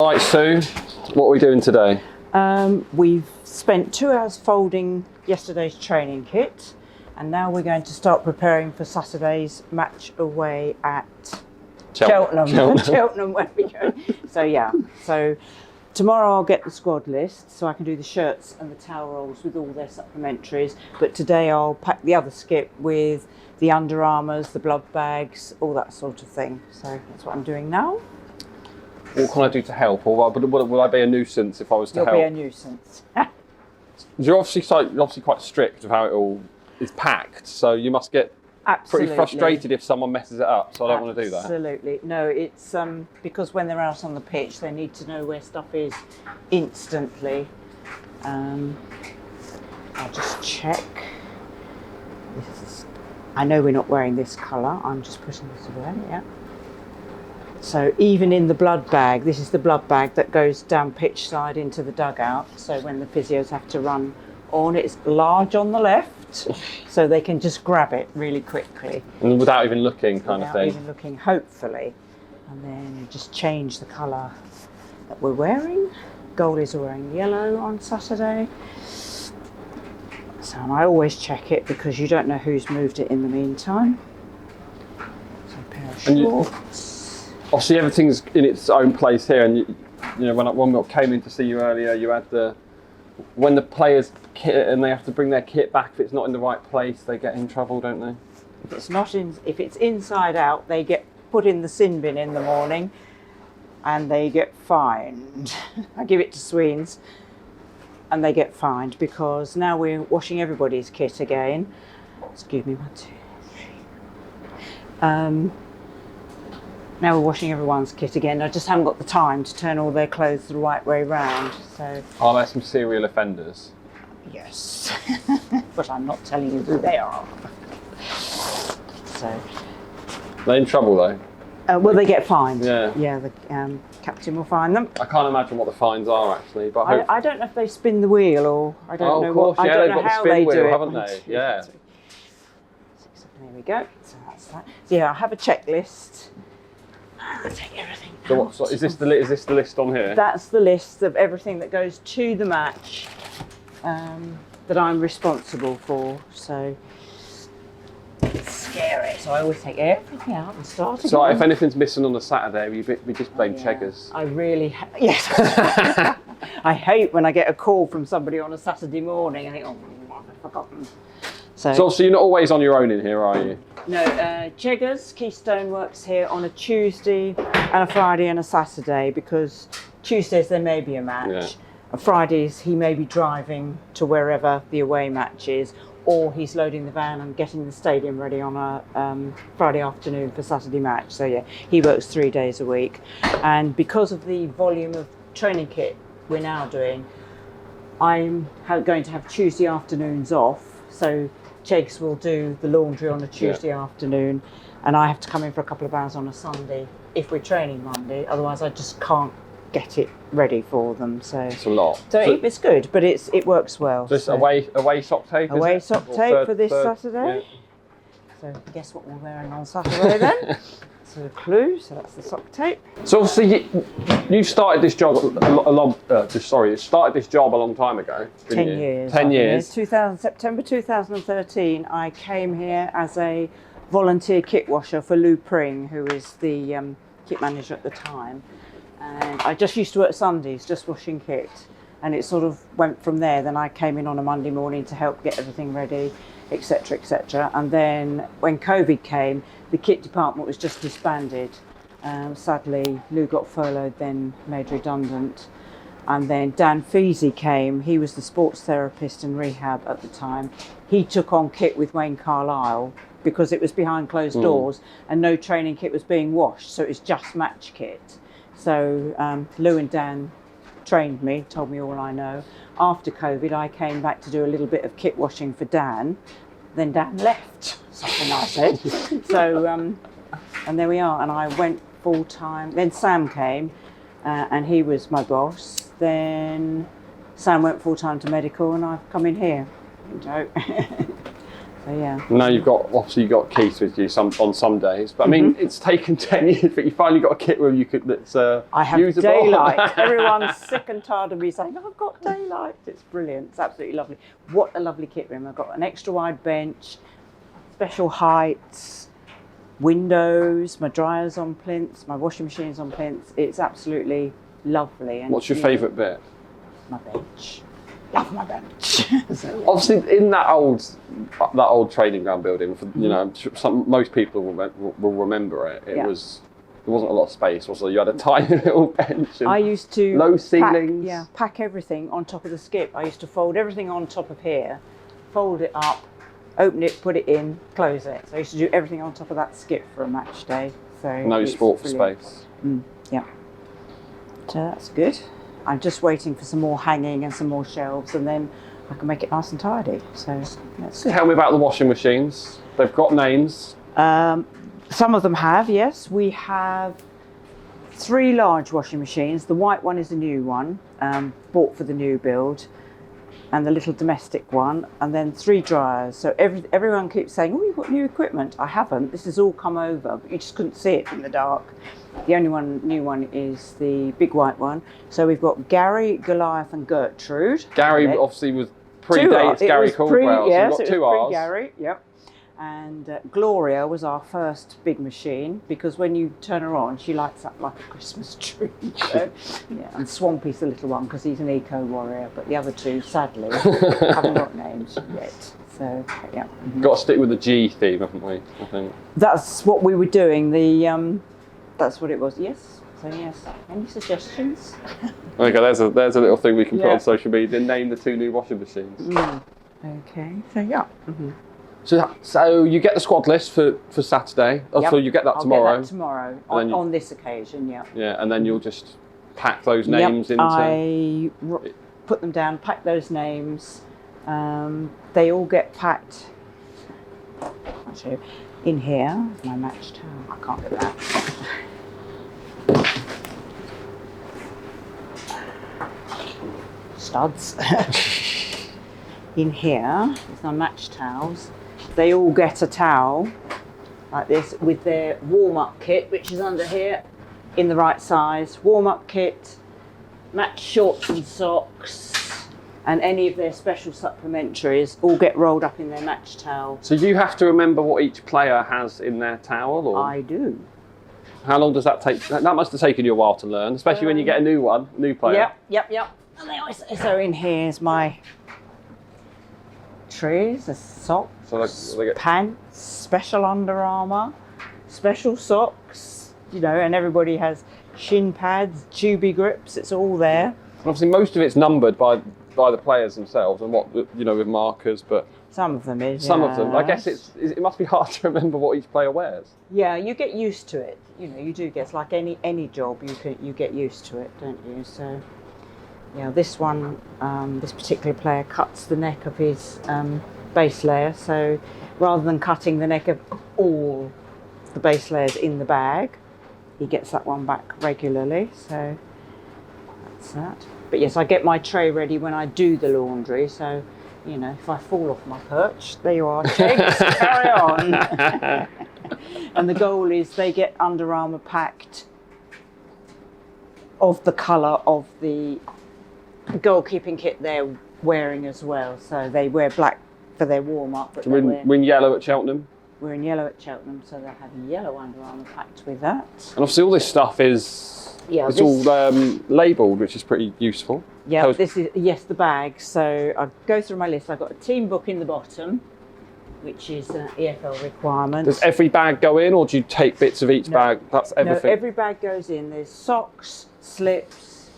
Right, Sue, what are we doing today? We've spent 2 hours folding yesterday's training kit, and now we're going to start preparing for Saturday's match away at Cheltenham. Cheltenham, where we go. So tomorrow I'll get the squad list so I can do the shirts and the towel rolls with all their supplementaries. But today I'll pack the other skip with the Under Armours, the blood bags, all that sort of thing. So that's what I'm doing now. What can I do to help? Or will I be a nuisance if I was to help? You'll be a nuisance. You're obviously quite strict of how it all is packed, so you must get pretty frustrated if someone messes it up, so I don't want to do that. Absolutely. No, it's because when they're out on the pitch, they need to know where stuff is instantly. I'll just check. I know we're not wearing this colour, I'm just putting this away, yeah. So even in the blood bag, this is the blood bag that goes down pitch side into the dugout, so when the physios have to run on, it's large on the left, so they can just grab it really quickly. And without even looking, kind of thing. Without even looking, hopefully. And then just change the colour that we're wearing. Goalies are wearing yellow on Saturday. So I always check it because you don't know who's moved it in the meantime. So a pair of shorts. Obviously everything's in its own place here, and you know when we came in to see you earlier, you had when the players kit and they have to bring their kit back, if it's not in the right place, they get in trouble, don't they? If it's inside out, they get put in the sin bin in the morning and they get fined. I give it to Sweens and they get fined because now we're washing everybody's kit again. Excuse me, 1, 2, 3. Now we're washing everyone's kit again. I just haven't got the time to turn all their clothes the right way round. So. Are there some serial offenders? Yes, but I'm not telling you who they are. So. They're in trouble though? Well, they get fined. Yeah. Yeah, the captain will fine them. I can't imagine what the fines are actually, but I don't know if they spin the wheel or I don't know what. Yeah, I don't they've know got how the spin they wheel, do it. haven't they? Yeah. 6, 7, there we go. So that's that. So yeah, I have a checklist. I'll take everything out. So is this the list on here? That's the list of everything that goes to the match that I'm responsible for. So it's scary. So I always take everything out and start again. So if anything's missing on a Saturday, we just blame Cheggers. I really, yes. I hate when I get a call from somebody on a Saturday morning and I think, oh, I've forgotten. So you're not always on your own in here, are you? No, Cheggers, Keystone works here on a Tuesday and a Friday and a Saturday because Tuesdays there may be a match. Yeah. On Fridays he may be driving to wherever the away match is, or he's loading the van and getting the stadium ready on a Friday afternoon for Saturday match. So yeah, he works 3 days a week. And because of the volume of training kit we're now doing, I'm going to have Tuesday afternoons off. So Chegs will do the laundry on a Tuesday afternoon, and I have to come in for a couple of hours on a Sunday if we're training Monday. Otherwise, I just can't get it ready for them. So it's a lot. So it's good, but it works well. Just away sock tape. Away sock tape for this Saturday. Yeah. So guess what we're wearing on Saturday then? So a clue. So that's the sock tape. So obviously you started this job a long time ago. 10 years. 10 years. September 2013, I came here as a volunteer kit washer for Lou Pring, who is the kit manager at the time. And I just used to work Sundays, just washing kit. And it sort of went from there. Then I came in on a Monday morning to help get everything ready, etc., etc. And then when COVID came, the kit department was just disbanded. Sadly, Lou got furloughed, then made redundant. And then Dan Feasy came. He was the sports therapist and rehab at the time. He took on kit with Wayne Carlisle because it was behind closed doors and no training kit was being washed. So it was just match kit. So Lou and Dan trained me, told me all I know. After COVID, I came back to do a little bit of kit washing for Dan. Then Dan left, something I said. So, and there we are. And I went full time. Then Sam came, and he was my boss. Then Sam went full time to medical, and I've come in here. Joke. So yeah. Now you've got Keith with you on some days, but I mean it's taken 10 years, but you finally got a kit room that's I have usable. daylight. Everyone's sick and tired of me saying, I've got daylight. It's brilliant. It's absolutely lovely. What a lovely kit room. I've got an extra wide bench, special heights, windows, my dryer's on plinths, my washing machine's on plinths. It's absolutely lovely. And what's your favourite bit? My bench. Love my bench. So, Obviously, in that old training ground building, most people will remember it. There wasn't a lot of space. Also, you had a tiny little bench. And I used to low ceilings. pack everything on top of the skip. I used to fold everything on top of here, fold it up, open it, put it in, close it. So I used to do everything on top of that skip for a match day. So no sport for space. Yeah. So that's good. I'm just waiting for some more hanging and some more shelves, and then I can make it nice and tidy. So that's good. Tell me about the washing machines. They've got names. Some of them have, yes. We have 3 large washing machines. The white one is a new one, bought for the new build, and the little domestic one, and then 3 dryers. So everyone keeps saying, oh, you've got new equipment. I haven't. This has all come over, but you just couldn't see it in the dark. The only new one is the big white one. So we've got Gary, Goliath, and Gertrude. Gary obviously was predates Gary Caldwell. Yes, so we've got 2 R's. Gary, yep. And Gloria was our first big machine, because when you turn her on, she lights up like a Christmas tree. So, yeah. And Swampy's the little one, because he's an eco warrior. But the other 2, sadly, haven't got names yet. So yeah. Got to stick with the G theme, haven't we? I think that's what we were doing. That's what it was. Yes. So yes. Any suggestions? Okay, there's a little thing we can put on social media. Name the 2 new washing machines. Okay. So yeah. So you get the squad list for Saturday. So you get that tomorrow. I'll get that tomorrow on this occasion. Yeah. Yeah, and then you'll just pack those names into. I put them down. Pack those names. They all get packed. I'll show you. In here, my match towel. I can't get that. Studs. In here is my match towels. They all get a towel like this with their warm-up kit, which is under here in the right size. Warm-up kit, match shorts and socks, and any of their special supplementaries all get rolled up in their match towel. So you have to remember what each player has in their towel, or? I do. How long does that take? That must have taken you a while to learn, especially when you get a new player. Yep. And they always, so in here is my trees, the socks, they get pants, special Under Armour, special socks, and everybody has shin pads, tubey grips, it's all there. Obviously most of it's numbered by the players themselves and with markers, but some of them is. Some of them. I guess it must be hard to remember what each player wears. Yeah, you get used to it. You do get, it's like any job, you get used to it, don't you? So yeah, this one, this particular player cuts the neck of his base layer. So rather than cutting the neck of all the base layers in the bag, he gets that one back regularly. So that's that. But yes, I get my tray ready when I do the laundry. So, if I fall off my perch, there you are, Jakes, carry on. And the goal is they get Under Armour packed of the colour of the goalkeeping kit they're wearing as well. So they wear black for their warm-up. But we're in yellow at Cheltenham. We're in yellow at Cheltenham, so they'll have yellow Under Armour packed with that. And obviously all this stuff it's all labelled, which is pretty useful. Yeah, this is, the bag. So I go through my list. I've got a team book in the bottom, which is an EFL requirement. Does every bag go in, or do you take bits of each bag? That's everything? No, every bag goes in. There's socks, slips,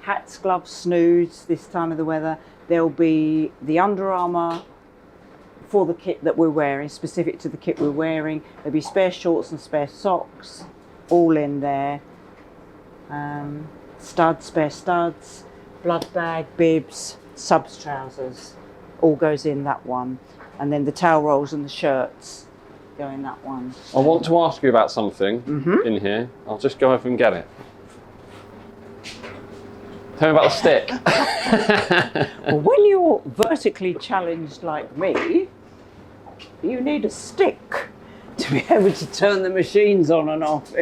hats, gloves, snoods this time of the weather. There'll be the Under Armour for the kit that we're wearing, specific to the kit we're wearing. There'll be spare shorts and spare socks, all in there. Studs, spare studs, blood bag, bibs, subs trousers, all goes in that one. And then the towel rolls and the shirts go in that one. I want to ask you about something in here. I'll just go over and get it. Tell me about the stick. Well, when you're vertically challenged like me, you need a stick to be able to turn the machines on and off.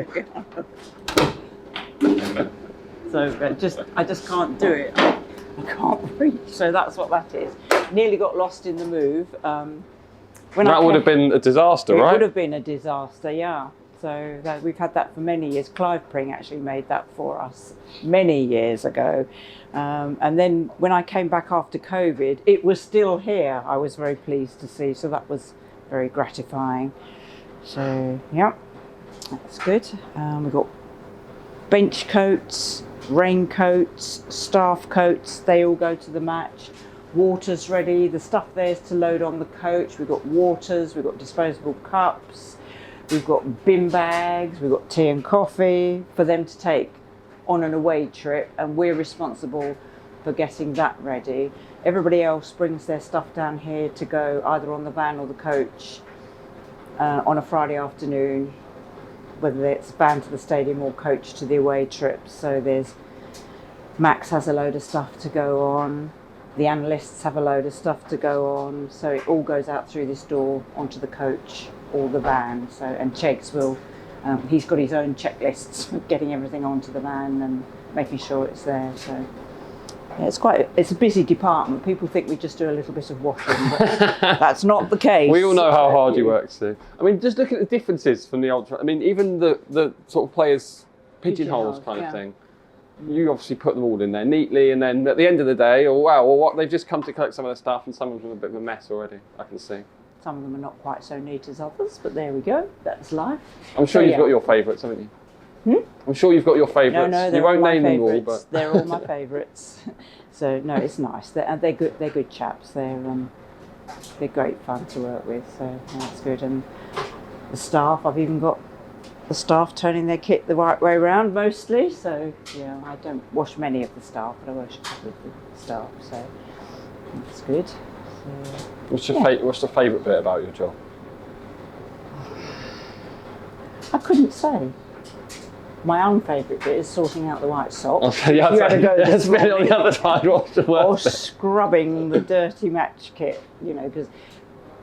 So I just can't do it. I can't reach. So that's what that is. Nearly got lost in the move. That would have been a disaster, right? It would have been a disaster, yeah. So we've had that for many years. Clive Pring actually made that for us many years ago. And then when I came back after COVID, it was still here. I was very pleased to see. So that was very gratifying. So, yeah, that's good. We've got bench coats, raincoats, staff coats. They all go to the match. Water's ready. The stuff there's to load on the coach. We've got waters. We've got disposable cups. We've got bin bags. We've got tea and coffee for them to take on an away trip. And we're responsible for getting that ready. Everybody else brings their stuff down here to go either on the van or the coach on a Friday afternoon, whether it's van to the stadium or coach to the away trip. So Max has a load of stuff to go on. The analysts have a load of stuff to go on. So it all goes out through this door onto the coach or the van. So, and Chegs will, he's got his own checklists for getting everything onto the van and making sure it's there. So yeah, it's a busy department. People think we just do a little bit of washing, but that's not the case. We all know how hard you work, Sue. I mean, just look at the differences from the old. I mean, even the sort of players' pigeonholes kind of thing. You obviously put them all in there neatly, and then at the end of the day, they've just come to collect some of their stuff, and some of them are a bit of a mess already, I can see. Some of them are not quite so neat as others, but there we go. That's life. I'm sure you've got your favourites, haven't you? I'm sure you've got your favourites. No, you won't name them all, but they're all my favourites. So no, it's nice. They're good. They're good chaps. They're great fun to work with. So that's good. And the staff, I've even got the staff turning their kit the right way around mostly. So yeah, I don't wash many of the staff, but I wash a couple of the staff. So that's good. So, what's the favourite bit about your job? I couldn't say. My unfavourite bit is sorting out the white socks. Oh, yeah, you had to go this morning. On the other side, what's the worst or scrubbing the dirty match kit, because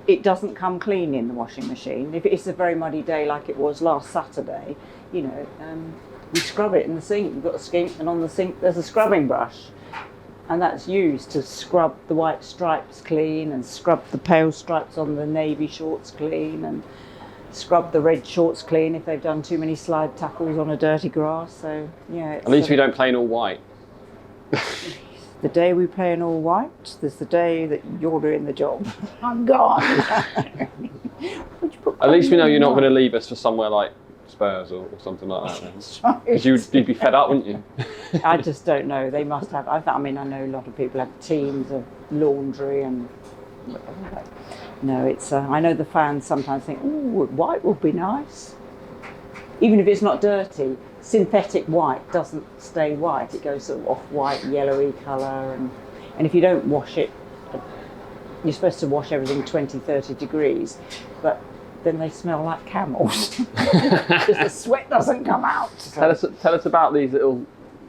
it doesn't come clean in the washing machine. If it's a very muddy day like it was last Saturday, we scrub it in the sink. We've got a sink, and on the sink there's a scrubbing brush. And that's used to scrub the white stripes clean and scrub the pale stripes on the navy shorts clean and scrub the red shorts clean if they've done too many slide tackles on a dirty grass. So yeah. At least we don't play in all white. The day we play in all white, there's the day that you're doing the job. I'm gone. At least we know you're not going to leave us for somewhere like Spurs or something like that. That's right. Because you'd be fed up, wouldn't you? I just don't know. They must have. I know a lot of people have teams of laundry and. No, it's. I know the fans sometimes think, "Oh, white would be nice." Even if it's not dirty, synthetic white doesn't stay white. It goes sort of off-white, yellowy colour, and if you don't wash it, you're supposed to wash everything 20, 30 degrees, but then they smell like camels because the sweat doesn't come out. So. Tell us about these little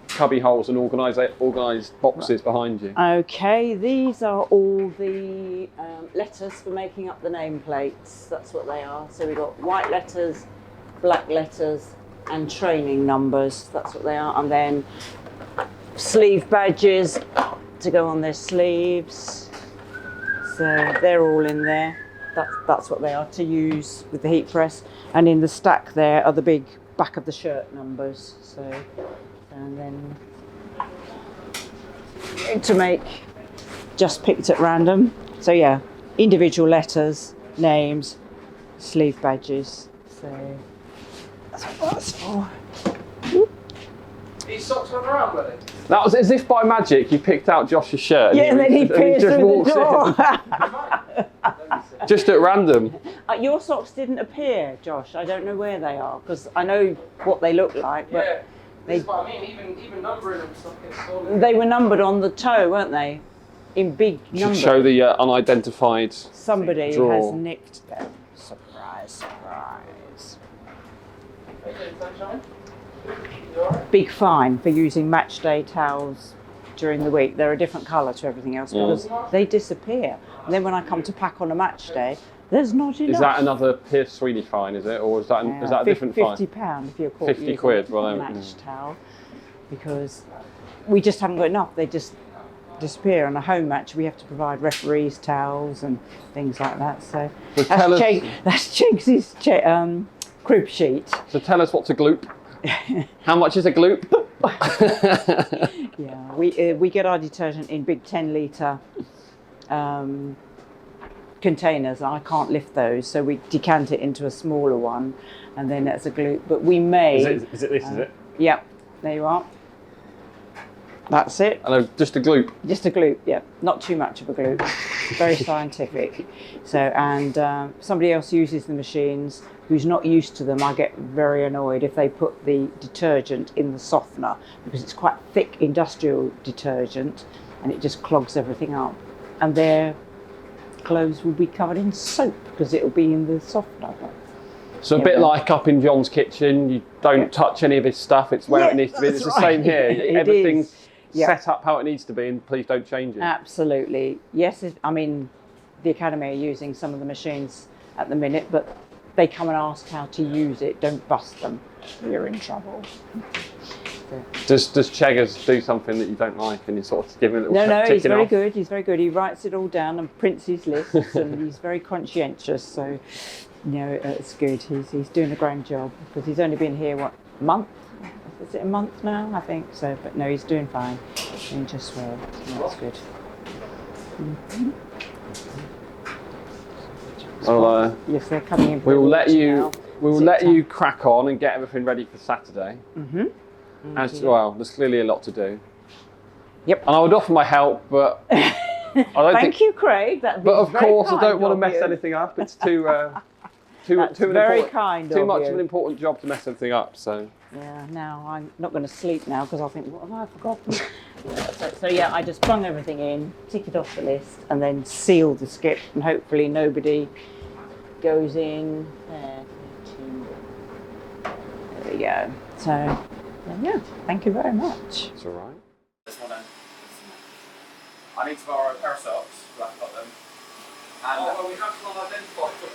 cubby holes and organised boxes behind you. Okay, these are all the letters for making up the nameplates. That's what they are. So we've got white letters, black letters, and training numbers. That's what they are. And then sleeve badges to go on their sleeves. So they're all in there. That's what they are to use with the heat press. And in the stack there are the big back of the shirt numbers. So, and then to make just picked at random. So yeah, individual letters, names, sleeve badges. So that's what that's for. These socks went around, were they? That was as if by magic you picked out Josh's shirt. Yeah, and then he peers just through the door. Just at random. Your socks didn't appear, Josh. I don't know where they are because I know what they look like. But yeah, that's what I mean. Even numbering them stuff gets stolen. they were numbered on the toe, weren't they? In big numbers. Show the unidentified Somebody drawer. has nicked them. Surprise, surprise. How you doing, sunshine? You alright? Big fine for using match day towels during the week. They're a different colour to everything else because they disappear. And then when I come to pack on a match day, There's not enough. Is that another Pierce Sweeney fine, is it? Or is that a different fine? £50 if you're caught 50 using quid, a well, match towel. Because we just haven't got enough. They just disappear. On a home match, we have to provide referees towels and things like that. So that's Chigsy's crib sheet. So tell us what's a gloop. How much is a gloop? Yeah, we get our detergent in big 10-litre containers. I can't lift those, so we decant it into a smaller one, and then that's a gloop. But we may. Is it this? Is it? Yeah, there you are. That's it. And just a gloop. Just a gloop, yeah. Not too much of a gloop. Very scientific. So, and somebody else uses the machines who's not used to them. I get very annoyed if they put the detergent in the softener, because it's quite thick industrial detergent and it just clogs everything up. And their clothes will be covered in soap because it'll be in the softener. So a bit like up in John's kitchen, you don't touch any of his stuff, it's where it needs to be. It's the same here. Everything's set up how it needs to be, and please don't change it. Absolutely. Yes, I mean, the Academy are using some of the machines at the minute, but they come and ask how to use it. Don't bust them. You're in trouble. Does Cheggers do something that you don't like, and you sort of give him a little No, he's very off? good. He's very good. He writes it all down and prints his lists, and he's very conscientious. So, you know, it's good. He's doing a grand job, because he's only been here, what, a month? Is it a month now? I think so. But no, he's doing fine. Doing just well. So that's good. Mm-hmm. Well, yes, they're coming in. We will let you. Now. We will let you crack on and get everything ready for Saturday. Mm-hmm. As well, there's clearly a lot to do. Yep. And I would offer my help, but I don't Thank you, Craig. But of course, I don't want to mess anything up. It's too very kind too of much you. of an important job to mess everything up. So yeah, now I'm not going to sleep now, because I'll think, what have I forgotten? so yeah, I just bung everything in, tick it off the list, and then seal the skip, and hopefully nobody goes in there. There we go. So yeah, thank you very much. it's all right. This one then. I need to borrow a pair of socks, but I've got them. And well, we have some unidentified them.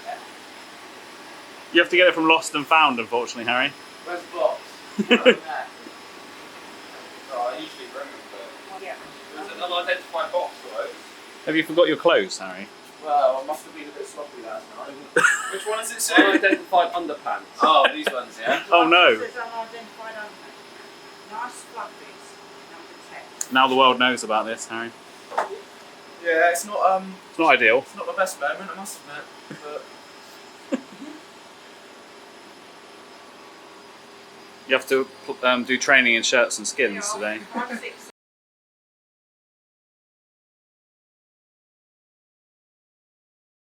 Yeah. You have to get it from Lost and Found, unfortunately, Harry. Where's the box? There. So I usually bring them, but there's an unidentified box for those. Have you forgot your clothes, Harry? Well, I must have been a bit sloppy last night. Which one is it say? Unidentified underpants. Oh, these ones, yeah. Oh no! Unidentified nice fluffies. Now the world knows about this, Harry. Yeah, it's not It's not ideal. it's not the best moment, I must admit. But You have to do training in shirts and skins today. I'm 6